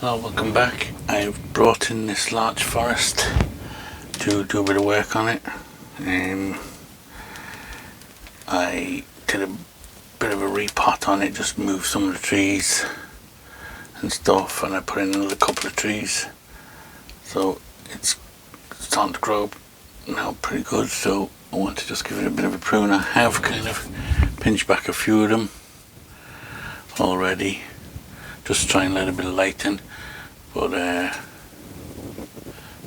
Well, welcome back. I've brought in this larch forest to do a bit of work on it. I did a bit of a repot on it, just moved some of the trees and stuff, and I put in another couple of trees, so it's starting to grow now pretty good. So I want to just give it a bit of a prune. I have kind of pinched back a few of them already, just try and let a bit of light in, but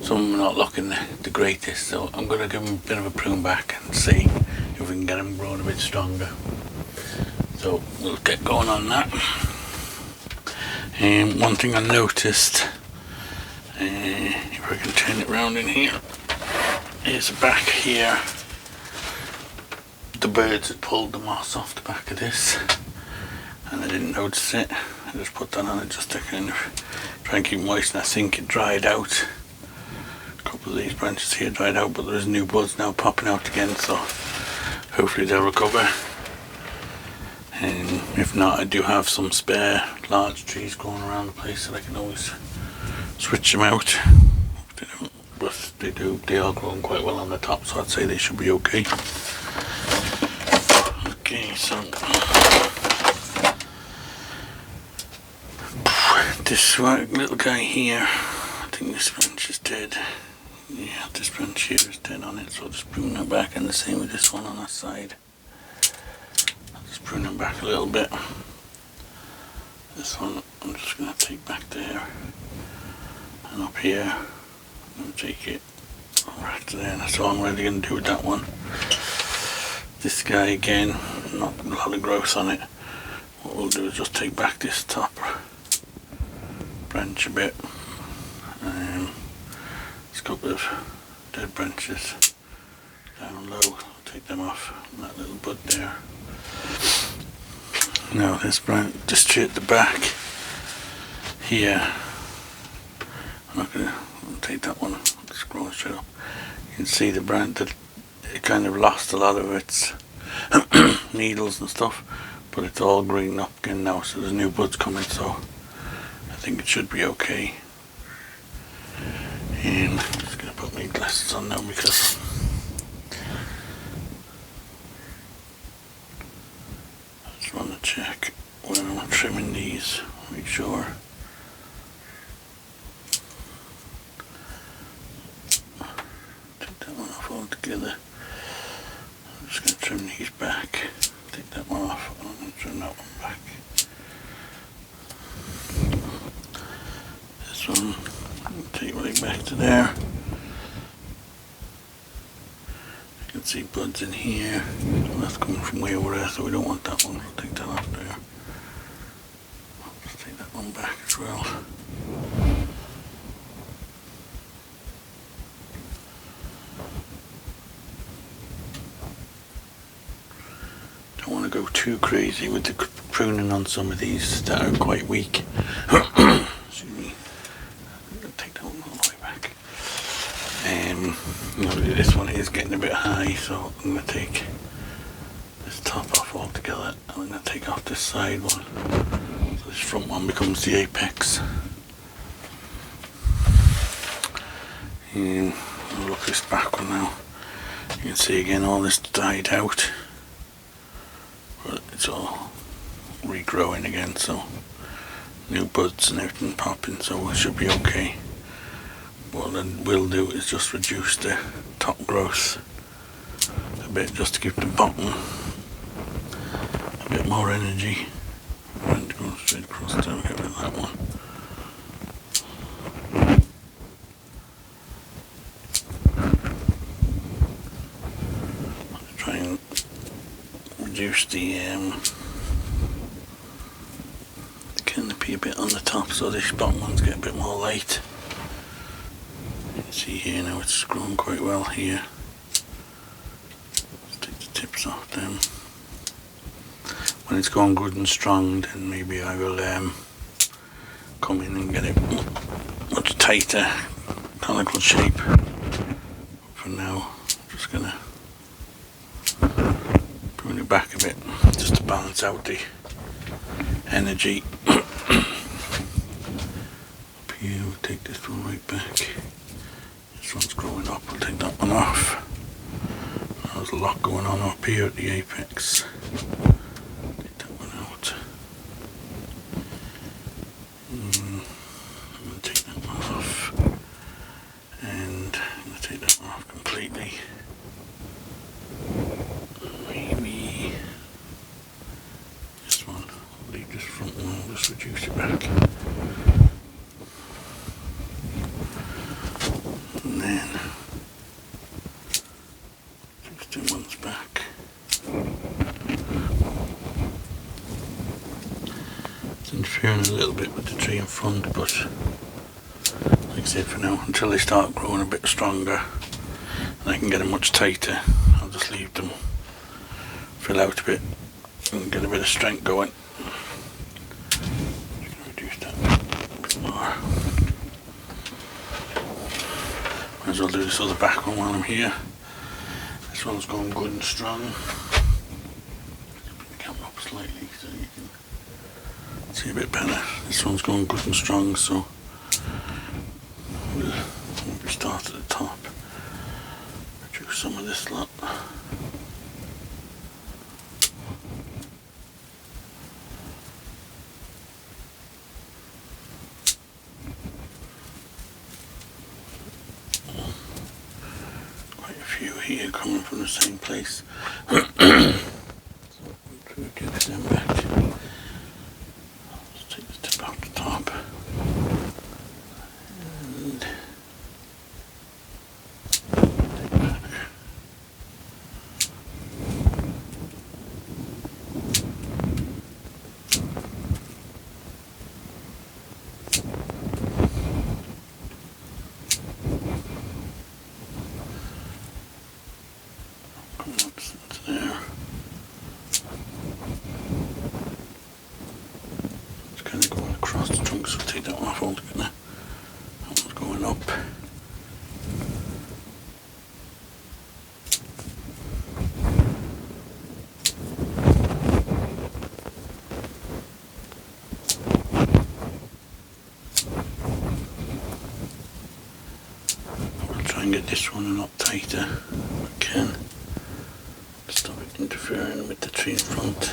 some of them are not looking the greatest, so I'm going to give them a bit of a prune back and see if we can get them growing a bit stronger. So we'll get going on that. One thing I noticed, if I can turn it round in here, is back here the birds had pulled the moss off the back of this, and I didn't notice it. I just put that on it just to kind of try and keep it moist, and I think it dried out. A couple of these branches here dried out, but there's new buds now popping out again, so hopefully they'll recover. And if not, I do have some spare large trees growing around the place that I can always switch them out. They don't, but they do. They are growing quite well on the top, so I'd say they should be okay. Okay, so this little guy here, I think this branch is dead. Yeah, this branch here is dead on it, so I'll just prune it back, and the same with this one on that side. I'll just prune it back a little bit. This one I'm just going to take back there, and up here I'm going to take it right to there, and that's all I'm really going to do with that one. This guy again, not a lot of growth on it. What we'll do is just take back this top branch a bit. There's a couple of dead branches down low, I'll take them off, and that little bud there. Now this branch, just tree at the back here, I'm not going to take that one, just scroll straight up. You can see the branch that it kind of lost a lot of its needles and stuff, but it's all green up again now, so there's new buds coming, so I think it should be okay. And I'm just going to put my glasses on now because I just want to check when I'm trimming these, make sure. Take that one off altogether. I'm just going to trim these back. Take that one off, and I'm going to trim that one back. This one, take right back to there. You can see buds in here. That's coming from way over there, so we don't want that one. I'll take that off there. I'll just take that one back as well. Don't want to go too crazy with the pruning on some of these that are quite weak. Excuse me. I'm going to take that one all the way back. This one is getting a bit high, so I'm going to take this top off altogether, and I'm going to take off this side one. So this front one becomes the apex. And I'll look this back one now. You can see again all this died out, but it's all regrowing again, so new buds and everything popping, so it should be okay. What I will do is just reduce the top growth a bit, just to give the bottom a bit more energy. I'm going to go straight across there and get rid of that one. I'll try and reduce the canopy a bit on the top, so these bottom ones get a bit more light. You can see here now it's growing quite well here. Let's take the tips off them. When it's going good and strong, then maybe I will come in and get it much tighter conical shape. For now, I'm just going to prune it back a bit just to balance out the energy here, we'll take this one right back. This one's growing up, we'll take that one off. There's a lot going on up here at the apex. Take that one out. I'm going to take that one off. And I'm going to take that one off completely. Maybe this one. I'll leave this front one, I'll just reduce it back. And then these two ones back. It's interfering a little bit with the tree in front, but like I said, for now, until they start growing a bit stronger and I can get them much tighter, I'll just leave them fill out a bit and get a bit of strength going. Just gonna reduce that a bit more. Might as well do this other back one while I'm here. This one's going good and strong. Put the camera up slightly so you can see a bit better. This one's going good and strong, so we'll start at the top. Reduce some of this lot. Here coming from the same place. So we'll get them back. Let's take the tip off the top. And take back. There. It's kind of going across the trunk, so take that one off altogether. That one's going up. I'll try and get this one a lot tighter if I can. Stop it interfering with the tree in front.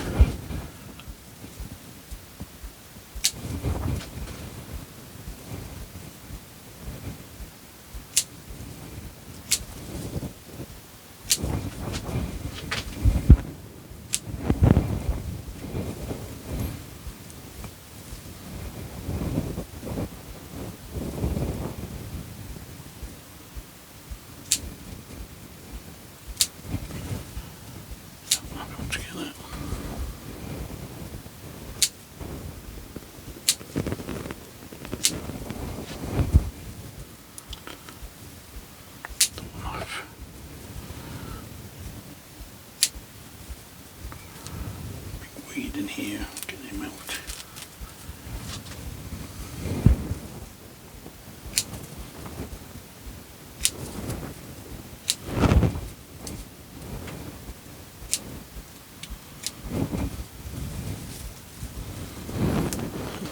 Weed in here, get him out.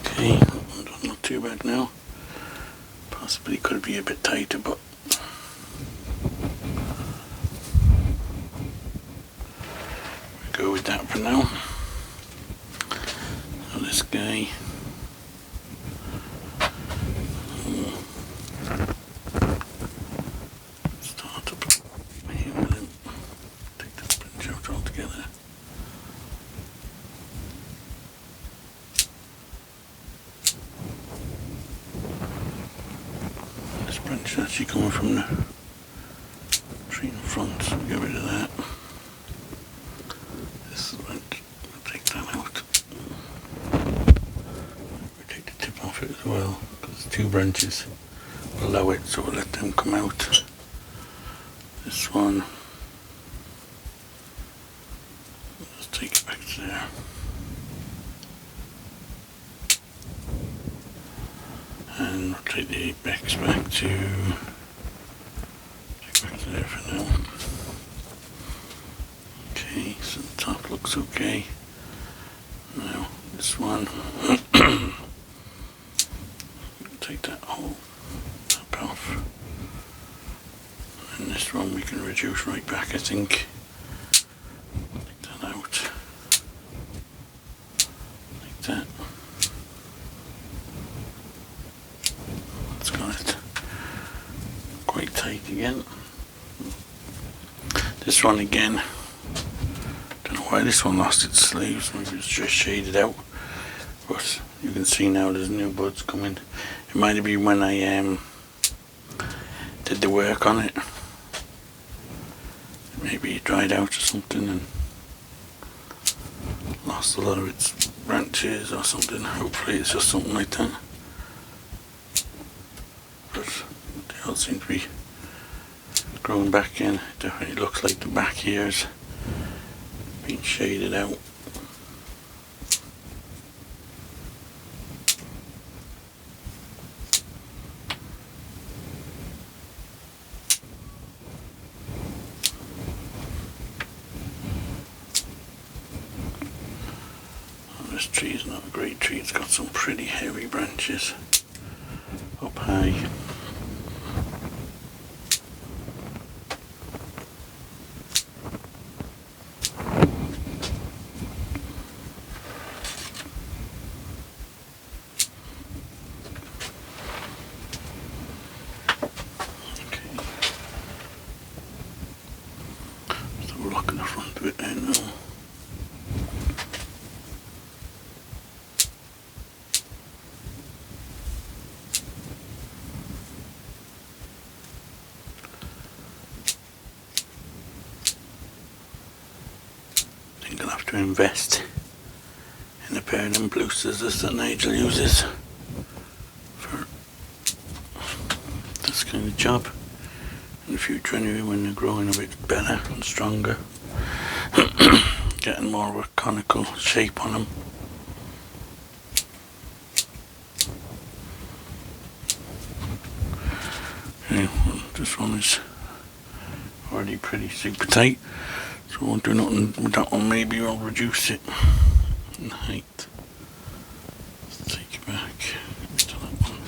Okay, that one's not too bad now. Possibly could be a bit tighter, but we'll go with that for now. This guy. Start up here with him. Take the branch out altogether. This branch is actually coming from the tree in front, so we'll get rid of that. This is the branch. We'll take that out. As well, because there's two branches below it, so we'll let them come out. This one, let's take it back to there. And we'll take the apex back to there for now. Okay, so the top looks okay. Now this one take that whole top off. And this one we can reduce right back, I think. Take that out. Like that. That's got it quite tight again. This one again, don't know why this one lost its sleeves, maybe it's just shaded out. But you can see now there's new buds coming. It might have been when I did the work on it. Maybe it dried out or something and lost a lot of its branches or something. Hopefully it's just something like that. But they all seem to be growing back in. It definitely looks like the back here is being shaded out. This tree is not a great tree, it's got some pretty heavy branches up high. Okay, so we're looking at the front of it there now. I'm going to have to invest in a pair of them blue scissors that Nigel uses for this kind of job in the future anyway, when they're growing a bit better and stronger. Getting more of a conical shape on them. Okay, well, this one is already pretty super tight. So we won't do nothing with that one. Maybe we'll reduce it in height. Let's take it back to that one.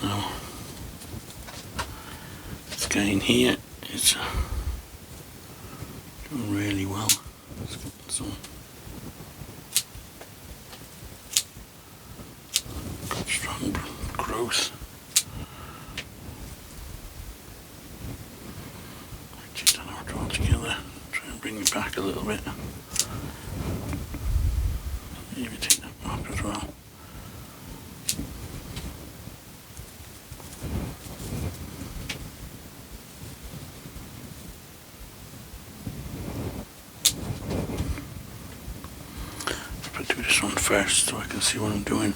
Now, this guy in here is doing really well. It's got some good strong growth. Together, try and bring it back a little bit. Maybe take that up as well. I'll do this one first so I can see what I'm doing.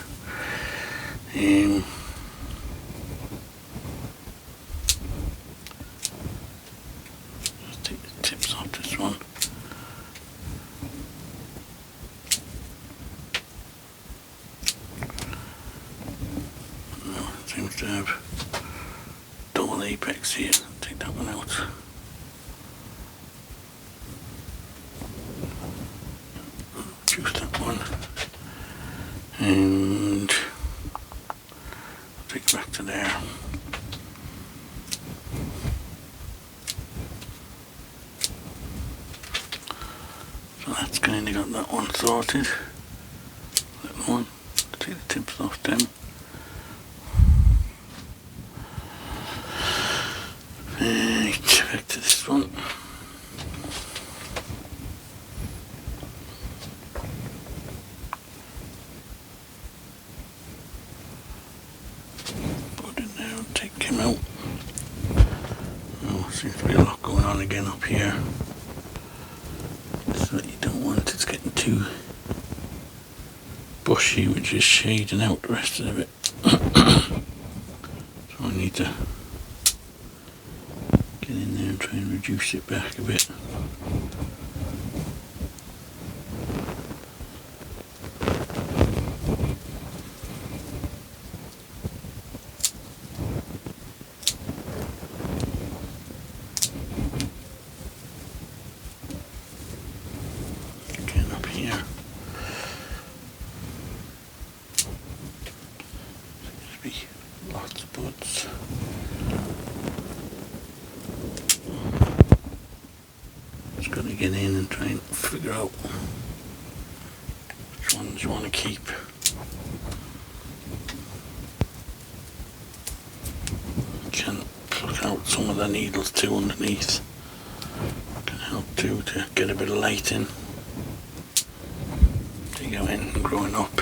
Take the tips off this one. No, it seems to have double apex here. Take that one out. Reduce that one. And take it back to there. So that's kind of got that one sorted. That one, take the tips off them. Right, back to this one. Put it there and take him out. Oh, seems to be a lot going on again up here. So you don't want it's getting too bushy, which is shading out the rest of it. So I need to get in there and try and reduce it back a bit. Again up here. lots of buds. Just got to get in and try and figure out which ones you want to keep. You can pluck out some of the needles too underneath. Can help too to get a bit of light in. To go in and growing up.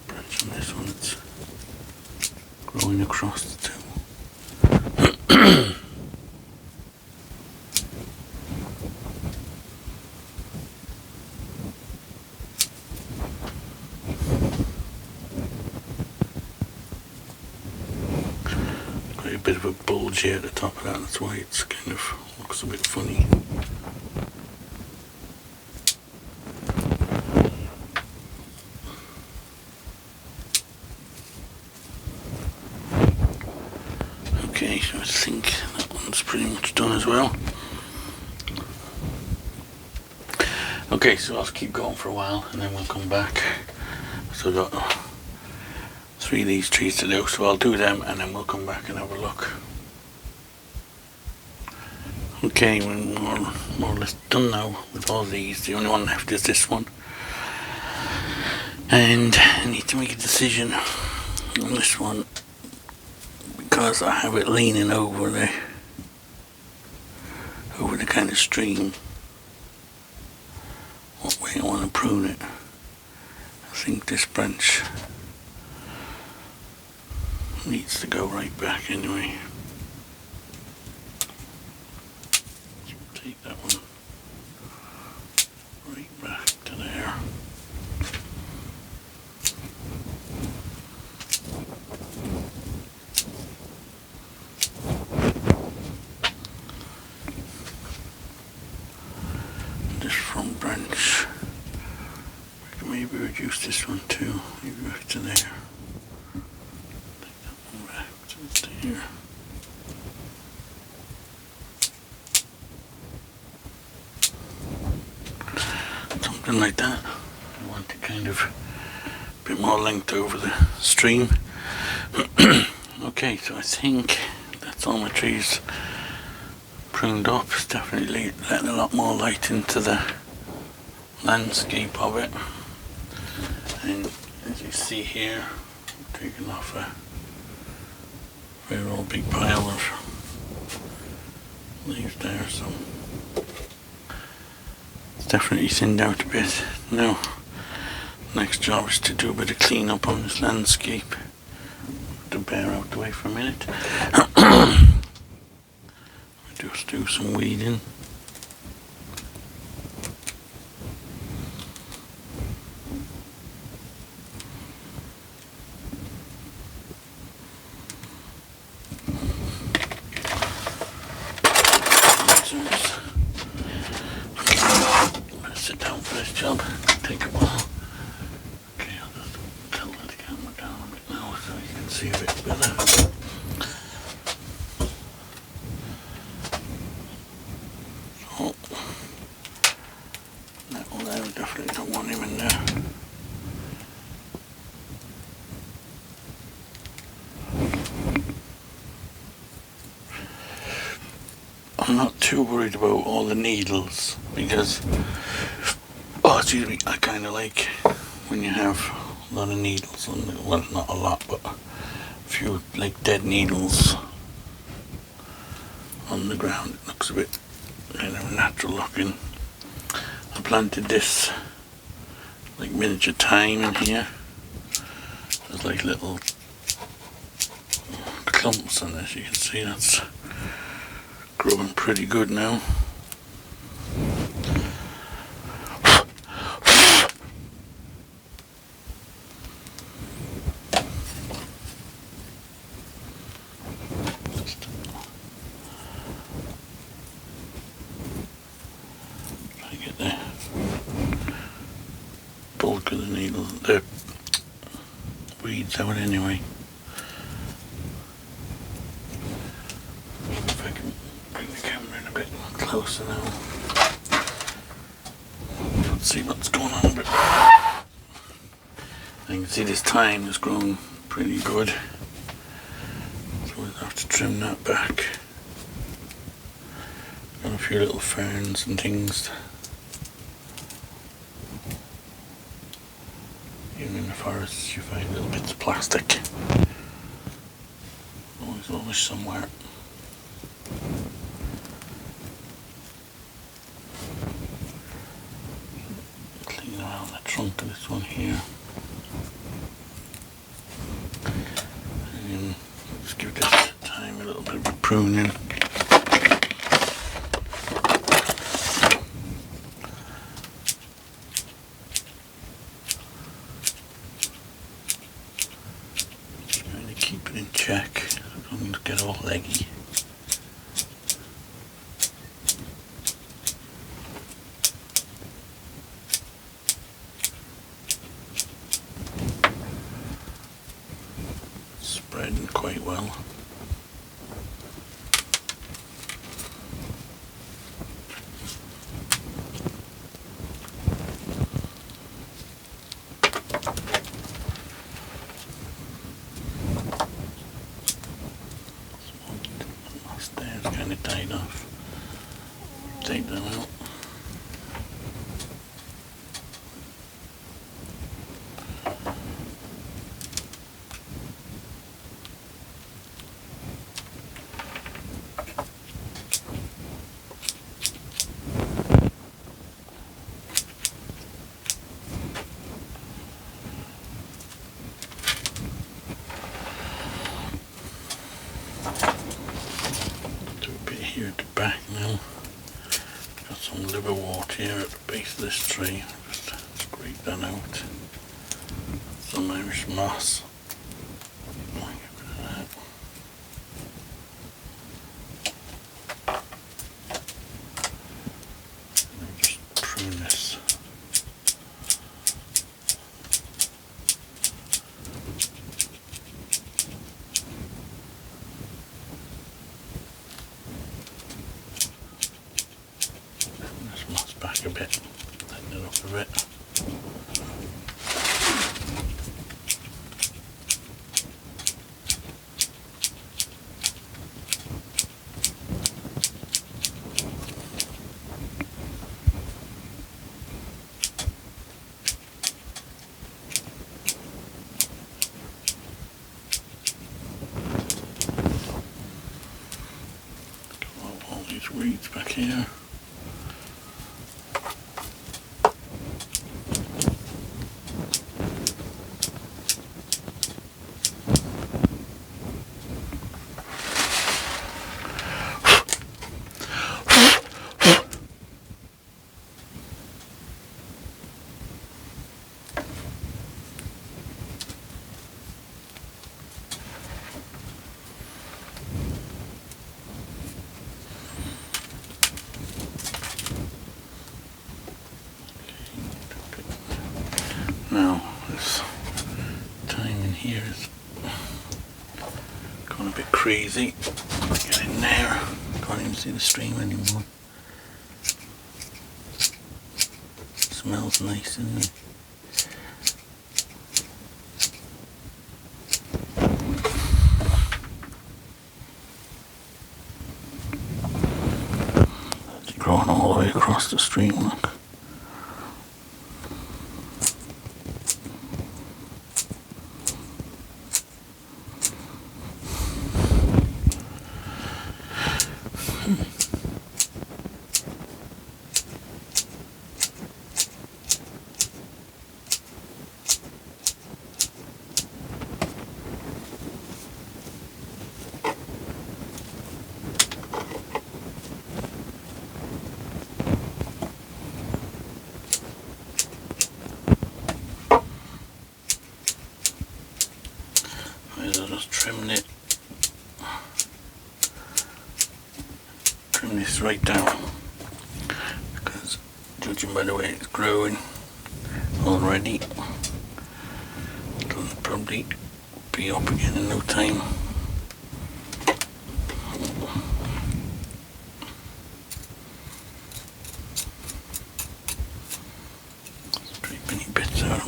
Branch on this one, it's growing across the two. Quite a bit of a bulge here at the top of that, that's why it's kind of looks a bit funny. Okay, so I think that one's pretty much done as well. Okay, so I'll keep going for a while and then we'll come back. So I've got 3 of these trees to do, so I'll do them and then we'll come back and have a look. Okay, we're more or less done now with all these. The only one left is this one. And I need to make a decision on this one because I have it leaning over the kind of stream. What way I want to prune it. I think this branch needs to go right back anyway. So take that one right back to there. This front branch, I can maybe reduce this one too, maybe back to there. Take that one back to there. Something like that. I want it kind of a bit more length over the stream. Okay, so I think that's all my trees pruned up. It's definitely letting a lot more light into the landscape of it. And as you see here, I'm taking off a very old big pile of leaves there, so it's definitely thinned out a bit. Now, next job is to do a bit of clean up on this landscape. To bear out the way for a minute. Just do some weeding. I'm gonna sit down for this job. Take a while. Okay, I'll just tilt the camera down a bit now so you can see a bit better. So, that one there, we definitely don't want him in there. I'm not too worried about all the needles because, excuse me, I kind of like when you have a lot of needles on the, well, not a lot, but a few like dead needles on the ground. It looks a bit kind of natural looking. I planted this like miniature thyme in here. There's like little clumps on this. You can see that's growing pretty good now. Try to get the bulk of the needles, the weeds out anyway. If I can bring the camera in a bit closer now. Let's see what's going on a bit. You can see this thyme has grown pretty good, so we'll have to trim that back. Got a few little ferns and things. Even in the forests you find little bits of plastic. Always rubbish somewhere. Clean around the trunk of this one here. And just give this thyme a little bit of a pruning. Keep it in check, so I don't get all leggy. Spreading quite well. Stairs kind of tied off. Take them out. Here at the back now. Got some liverwort here at the base of this tree. Just scrape that out. Some Irish moss. Get rid of that. And I'll just prune this. Back a bit, tighten it up a bit. Got all these weeds back here. Now, this thyme in here is going a bit crazy. Get in there. Can't even see the stream anymore. Smells nice, doesn't it? It's growing all the way across the stream, look. I'll just trim this right down, because judging by the way it's growing already, it'll probably be up again in no time. Scraping any bits out of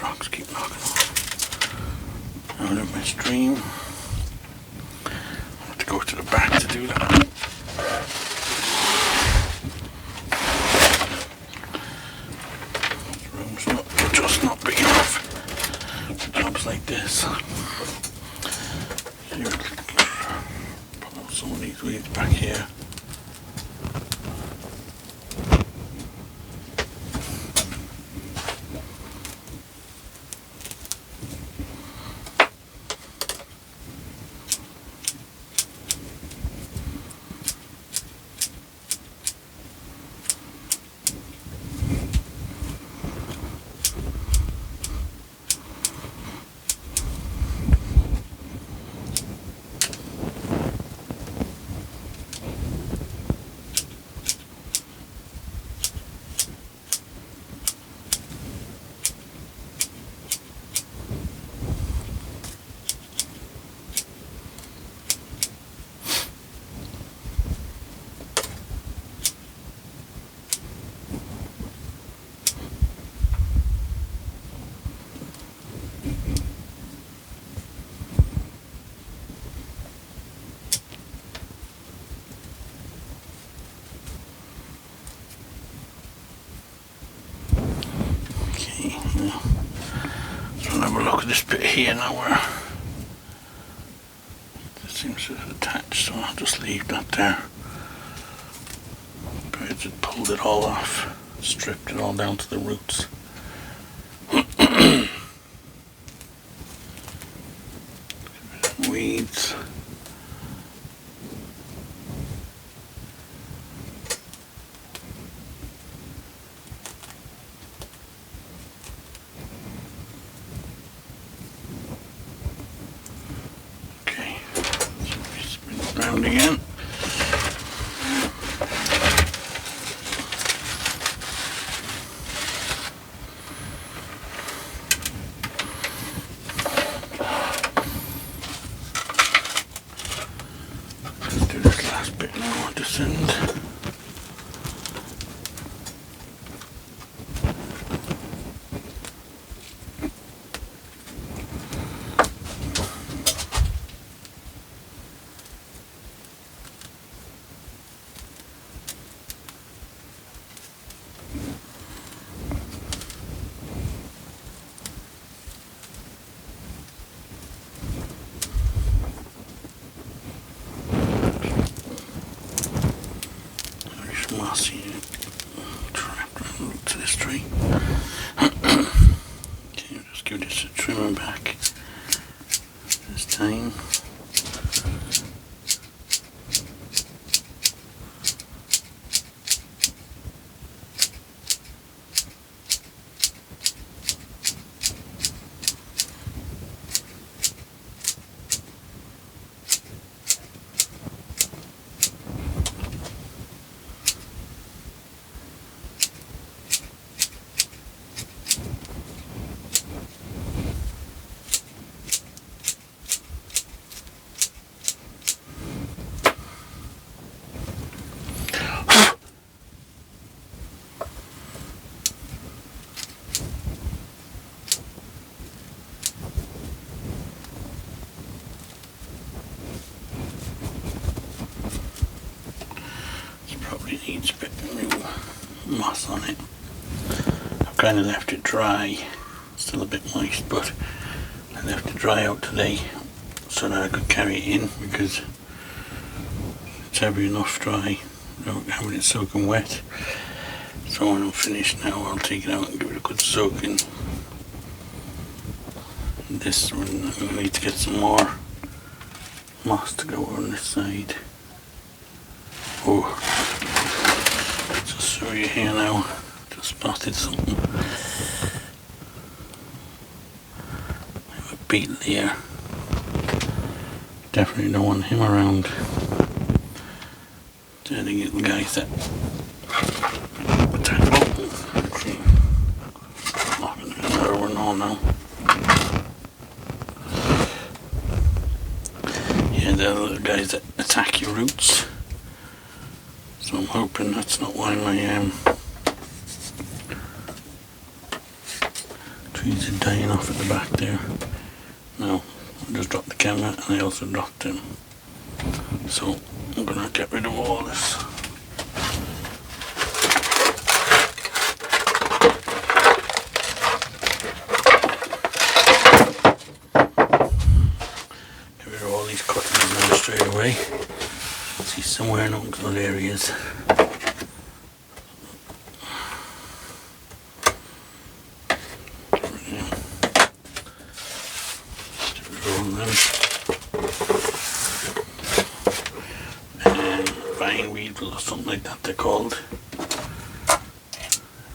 these rocks keep knocking off. Out of my stream. I have to go to the back to do that. This room's just not big enough for jobs like this. Here, pull out some of these weeds back here. So I'll have a look at this bit here now where it seems to have attached, so I'll just leave that there. Birds had pulled it all off, stripped it all down to the roots. Weeds. Round again. Let's do this last bit now on this end. Mossy trapped around the roots of this tree. Okay, I'll just give this a trimmer back this time. Probably needs a bit of new moss on it. I've kind of left it dry, still a bit moist, but I left it dry out today so that I could carry it in because it's heavy enough dry without having it soaking wet. So when I'm finished now, I'll take it out and give it a good soaking. This one, I'm going to need to get some more moss to go on this side. Oh, just show you here now, just spotted something. A beetle here. Definitely don't want him around. They're the little guys that attack them. Knocking another one all now. Yeah, they're the little guys that attack your roots. So I'm hoping that's not why my trees trees are dying off at the back there. Now, I just dropped the camera and I also dropped him. So, I'm going to get rid of all this. Get rid of all these cuttings now straight away. See somewhere in good areas. And weed or something like that they're called.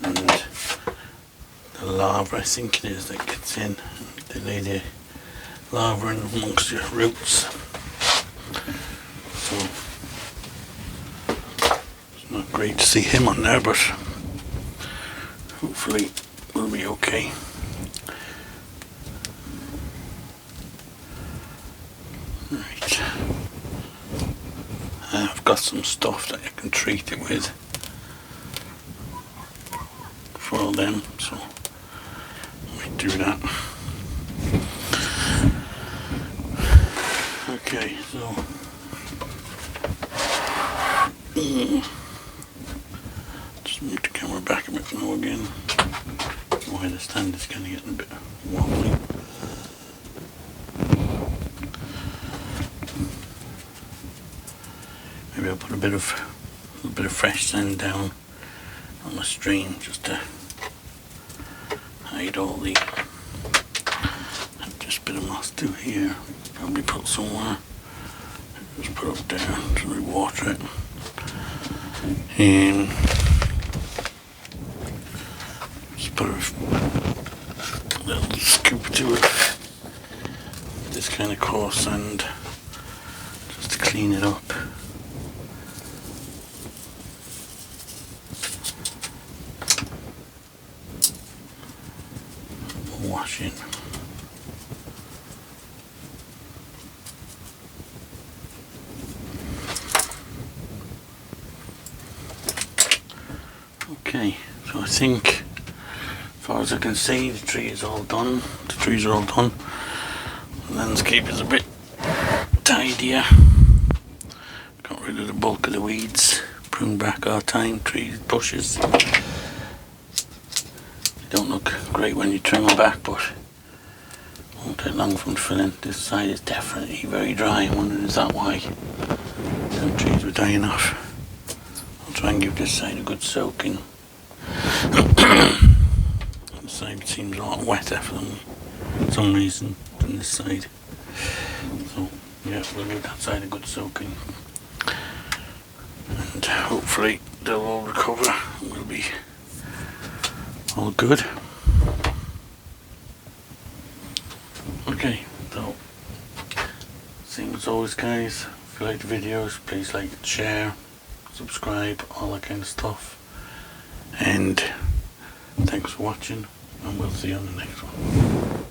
And the larva, I think it is, that gets in. They lay the larva in amongst your roots. So it's not great to see him on there, but hopefully we'll be okay. Right. I've got some stuff that I can treat it with for them, so let me do that. Okay, so just move the camera back a bit now again. Why the stand is kind of getting a bit wobbly. Maybe I'll put a little bit of fresh sand down on the stream just to hide all the just a bit of moss through here. Probably put somewhere. Just put up there to re-water it. And just put a little scoop to it. This kind of coarse sand just to clean it up. Wash it. Okay, so I think as far as I can see the tree is all done. The trees are all done. The landscape is a bit tidier. Got rid of the bulk of the weeds. Pruned back our thyme trees, bushes. Don't look great when you trim them back, but won't take long for them to fill in. This side is definitely very dry. I'm wondering, is that why some trees were dying off? I'll try and give this side a good soaking. This side seems a lot wetter for some reason than this side. So yeah, we'll give that side a good soaking. And hopefully they'll all recover and we'll be all good. Okay, so same as always guys, if you like the videos please like, share, subscribe, all that kind of stuff, and thanks for watching and we'll see you on the next one.